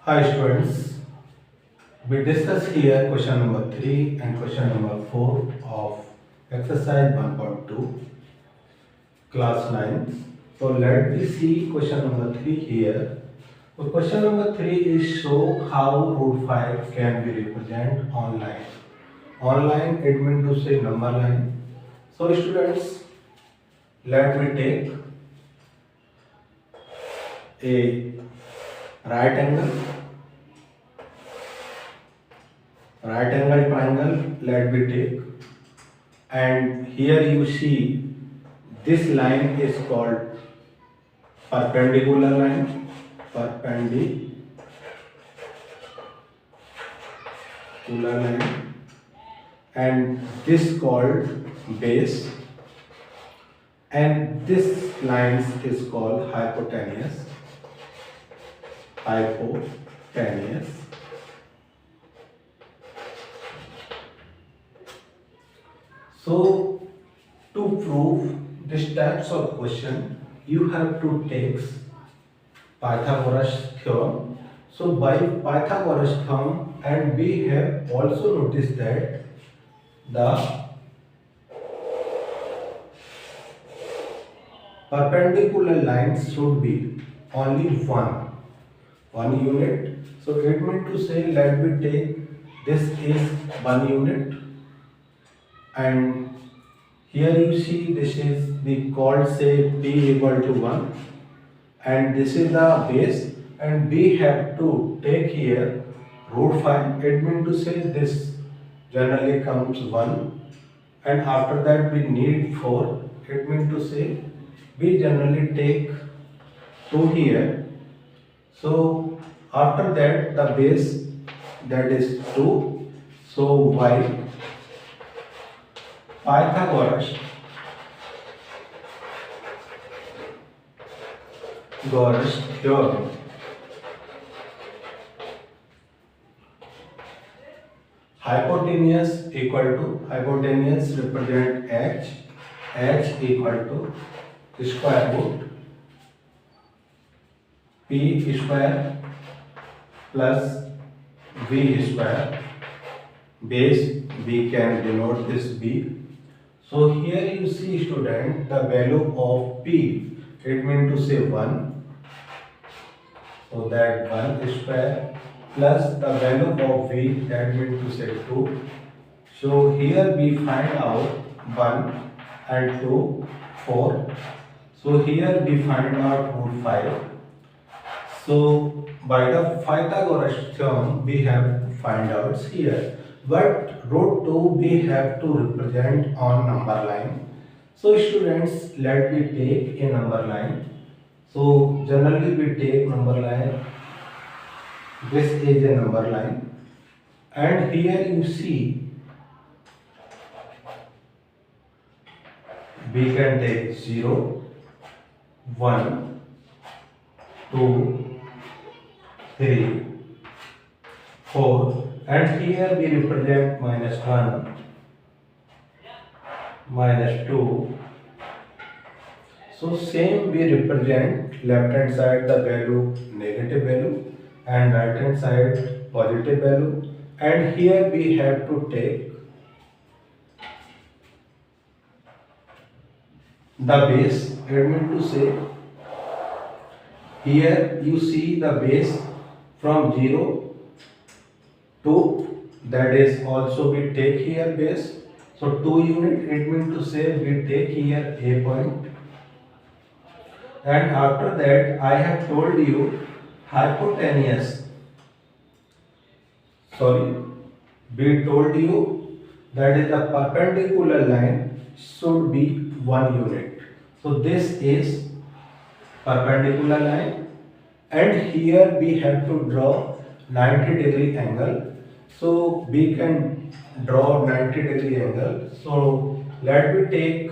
Hi students, we discuss here question number 3 and question number 4 of exercise 1.2 class 9. So let me see question number 3 here. So question number 3 is show how root 5 can be represented online. Online it means to say number line. So students, let me take a right angle triangle, let me take, and here you see this line is called perpendicular line, and this called base, and this line is called hypotenuse. So to prove this types of question, you have to take Pythagoras theorem. So by Pythagoras theorem, and we have also noticed that the perpendicular lines should be only one unit. So it means to say, let me take this is 1 unit, and here you see this is we called say p equal to 1, and this is the base, and we have to take here root 5. It means to say this generally comes 1, and after that we need 4. It means to say we generally take 2 here. So after that the base, that is 2. So y Pythagoras theorem, hypotenuse represent h equal to square root p square plus v square. Base we can denote this b. So here you see student the value of p, it means to say 1. So that 1 square plus the value of v, that means to say 2. So here we find out 1 and 2, 4. So here we find out root 5. So by the Pythagoras theorem we have to find out here. But root 2 we have to represent on number line. So students, let me take a number line. So generally we take number line. This is a number line, and here you see we can take 0, 1, 2, 3, 4, and here we represent -1, -2. So same we represent left hand side the value negative value and right hand side positive value, and here we have to take the base. It means to say here you see the base from 0 to, that is also we take here base. So 2 unit, it means to say we take here a point, and after that I have told you hypotenuse, we told you that is the perpendicular line should be 1 unit. So this is perpendicular line, and here we have to draw 90-degree angle. So we can draw 90-degree angle. So let me take,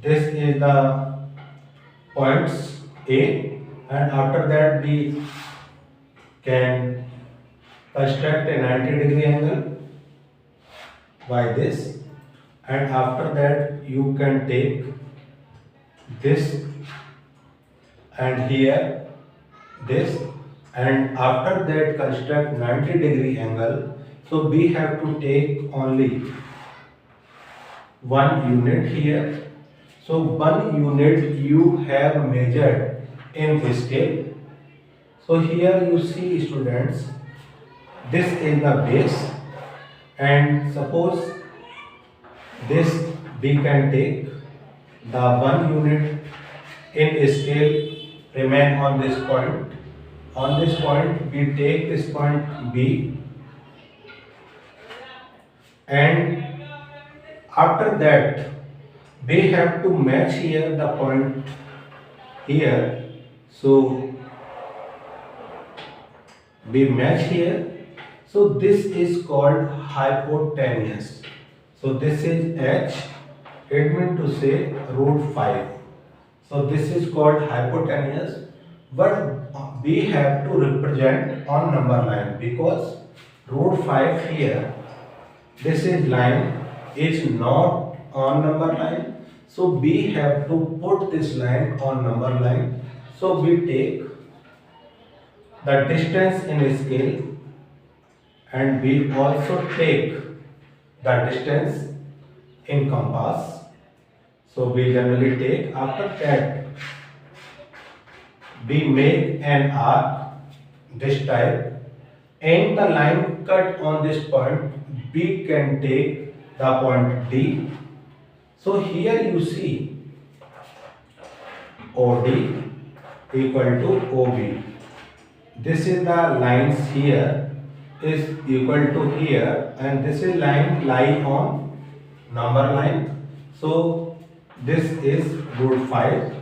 this is the points A, and after that we can construct a 90-degree angle by this, and after that you can take this, and here this, and after that construct 90-degree angle. So we have to take only 1 unit here. So 1 unit you have measured in scale. So here you see students, this is the base, and suppose this we can take the 1 unit in scale remain on this point. On this point we take this point B, and after that we have to match here the point here. So we match here. So this is called hypotenuse. So this is H, it means to say root 5. So this is called hypotenuse, but we have to represent on number line, because root 5 here, this is line is not on number line. So we have to put this line on number line. So we take the distance in scale, and we also take the distance in compass. So we generally take, after that we make an arc this type, and the line cut on this point we can take the point D. So here you see OD equal to OB. This is the lines here is equal to here, and this is line lie on number line. So this is root 5,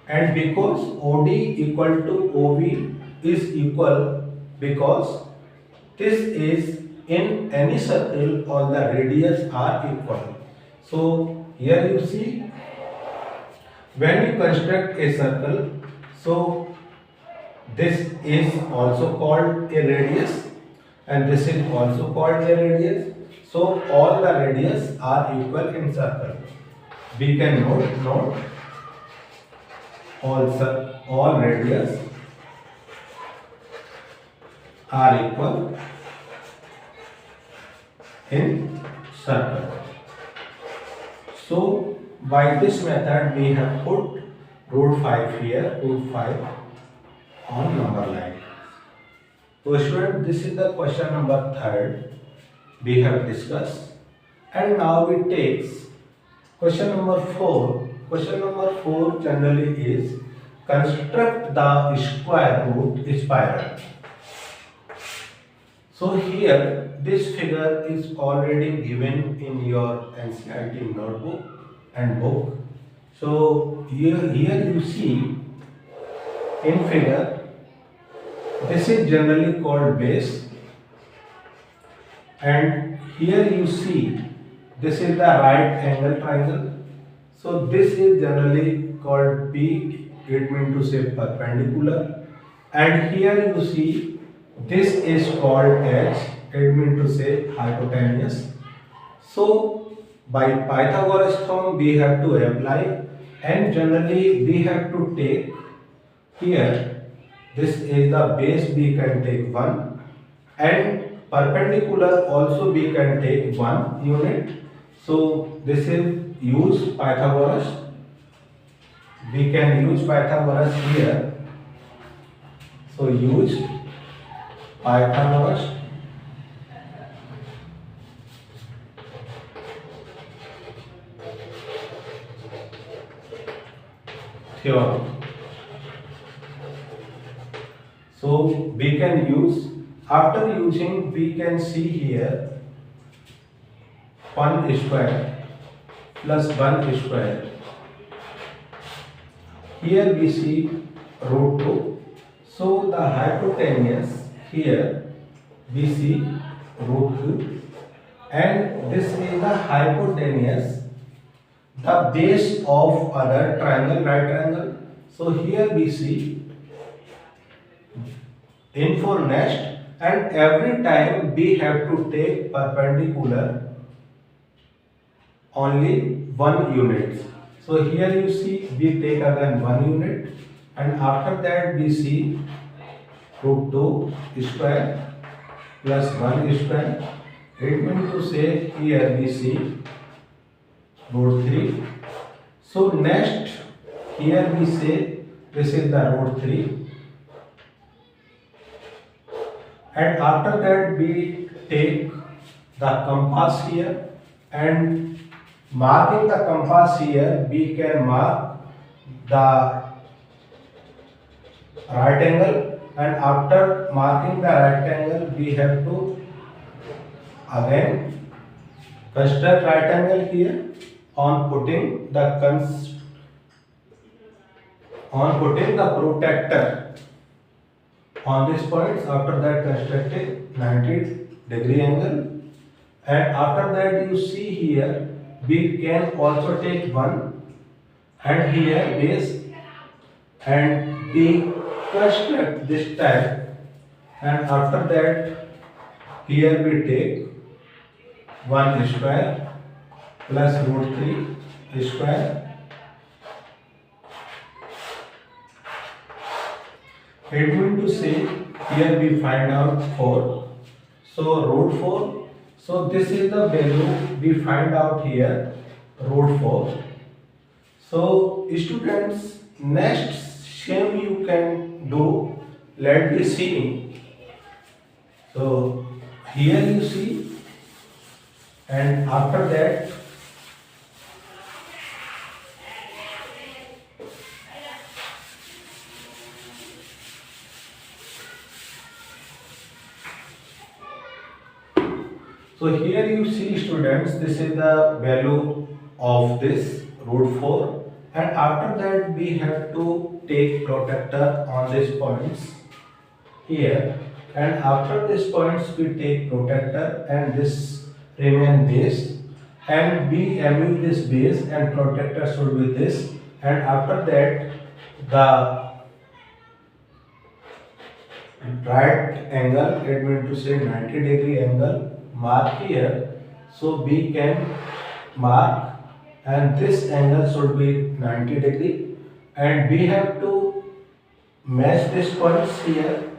and because OD equal to OB is equal, because this is in any circle all the radius are equal. So here you see, when you construct a circle, so this is also called a radius, and this is also called a radius. So all the radius are equal in circle. We can note all radius are equal in circle. So by this method we have put root 5 here, root 5 on number line. So student, this is the question number 3rd we have discussed, and now we take question number 4. Question number 4 generally is construct the square root spiral. So here this figure is already given in your NCERT notebook and book. So here you see in figure, this is generally called base, and here you see this is the right angle triangle. So this is generally called P, it means to say perpendicular, and here you see this is called H, it means to say hypotenuse. So by Pythagoras theorem we have to apply, and generally we have to take here, this is the base, we can take 1, and perpendicular also we can take 1 unit. So this is use Pythagoras. We can use Pythagoras here. So use Pythagoras theorem. So we can use, after using we can see here 1 square plus 1 square. Here we see root 2. So the hypotenuse here we see root 2, and this is the hypotenuse, the base of other triangle, right triangle. So here we see in for next, and every time we have to take perpendicular only 1 unit. So here you see we take again 1 unit, and after that we see root 2 square plus 1 square. It means to say here we see root 3. So next here we say this is the root 3, and after that we take the compass here, and marking the compass here we can mark the right angle, and after marking the right angle we have to again construct right angle here on putting the protector on this point. After that constructing 90-degree angle, and after that you see here we can also take one and here base, and we construct this type, and after that here we take 1 square plus root 3 square. It means to say here we find out 4. So root 4. So this is the value we find out here, root 4. So students, next same you can do. Let me see. So here you see, and after that so here you see students, this is the value of this root 4, and after that we have to take protector on these points here, and after these points we take protector and this remain base, and we remove this base and protector should be this, and after that the right angle, it means to say 90-degree angle, mark here. So we can mark, and this angle should be 90-degree, and we have to match these points here,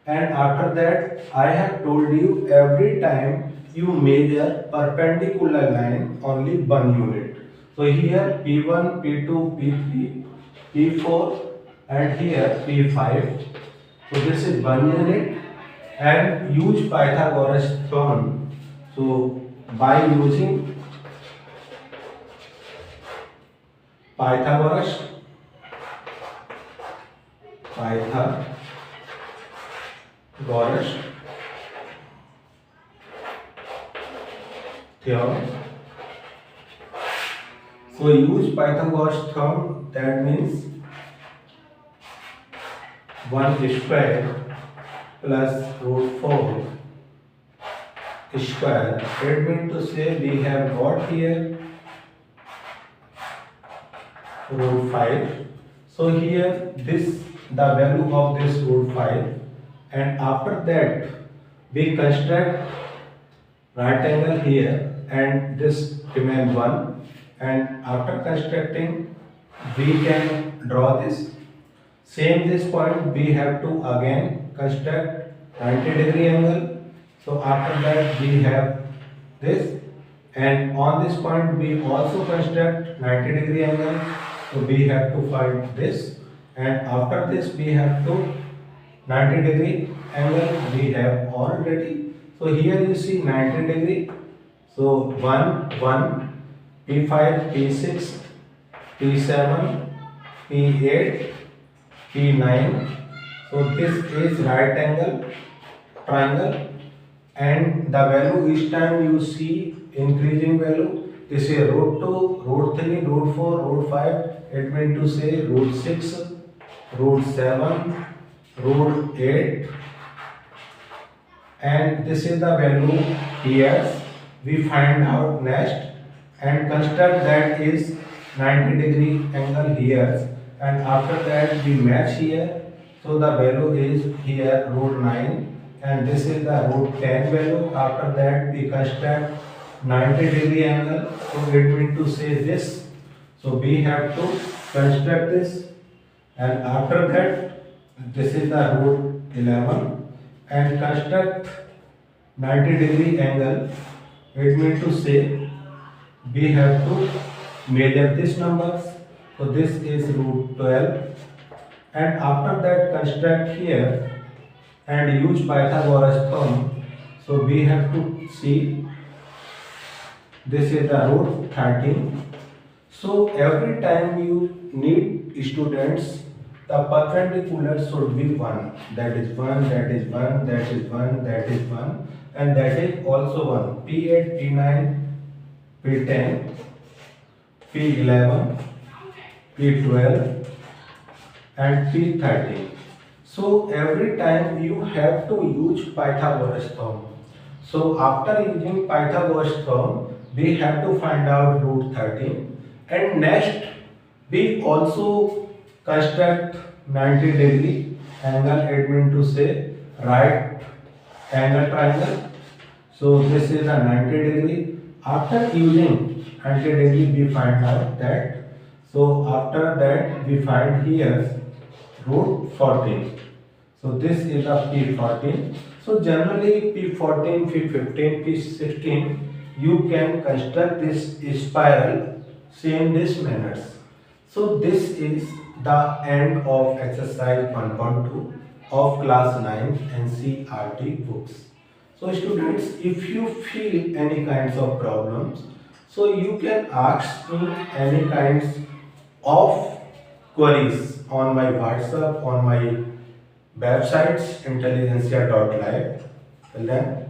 and after that I have told you every time you measure perpendicular line only 1 unit. So here P1, P2, P3, P4, and here P5. So this is 1 unit, and use Pythagoras theorem. So by using Pythagoras theorem. So use Pythagoras theorem, that means 1 square plus root 4 square. It means to say we have got here root 5. So here this the value of this root 5, and after that we construct right angle here, and this remain 1, and after constructing we can draw this. Same this point we have to again construct 90-degree angle. So after that we have this, and on this point we also construct 90-degree angle. So we have to find this, and after this we have to 90-degree angle we have already. So here you see 90-degree. So 1, 1, P5, P6, P7, P8, P9. So this is right angle triangle, and the value each time you see increasing value. This is root 2, root 3, root 4, root 5. It means to say root 6, root 7, root 8, and this is the value here. We find out next and construct that is 90-degree angle here, and after that we match here. So the value is here root 9, and this is the root 10 value. After that we construct 90-degree angle. So it means to say this. So we have to construct this, and after that this is the root 11 and construct 90-degree angle. It means to say we have to measure this numbers. So this is root 12 and after that construct here and use Pythagoras theorem. So we have to see this is the root 13. So every time you need students, the perpendicular should be 1. That is 1, that is 1, that is 1, that is 1 and that is also 1. P8, P9, P10, P11, P12 and P13. So every time you have to use Pythagoras theorem. So after using Pythagoras theorem, we have to find out root 13 and next we also construct 90-degree angle. It means to say right angle triangle. So this is a 90-degree. After using 90-degree we find out that. So after that we find here root 14. So this is a P14. So generally P14, P15, P16 you can construct this spiral same this manners. So this is the end of exercise 1.2 of class 9 NCERT books. So students, if you feel any kinds of problems, so you can ask me any kinds of queries on my WhatsApp, on my websites intelligentsia.live. Well then,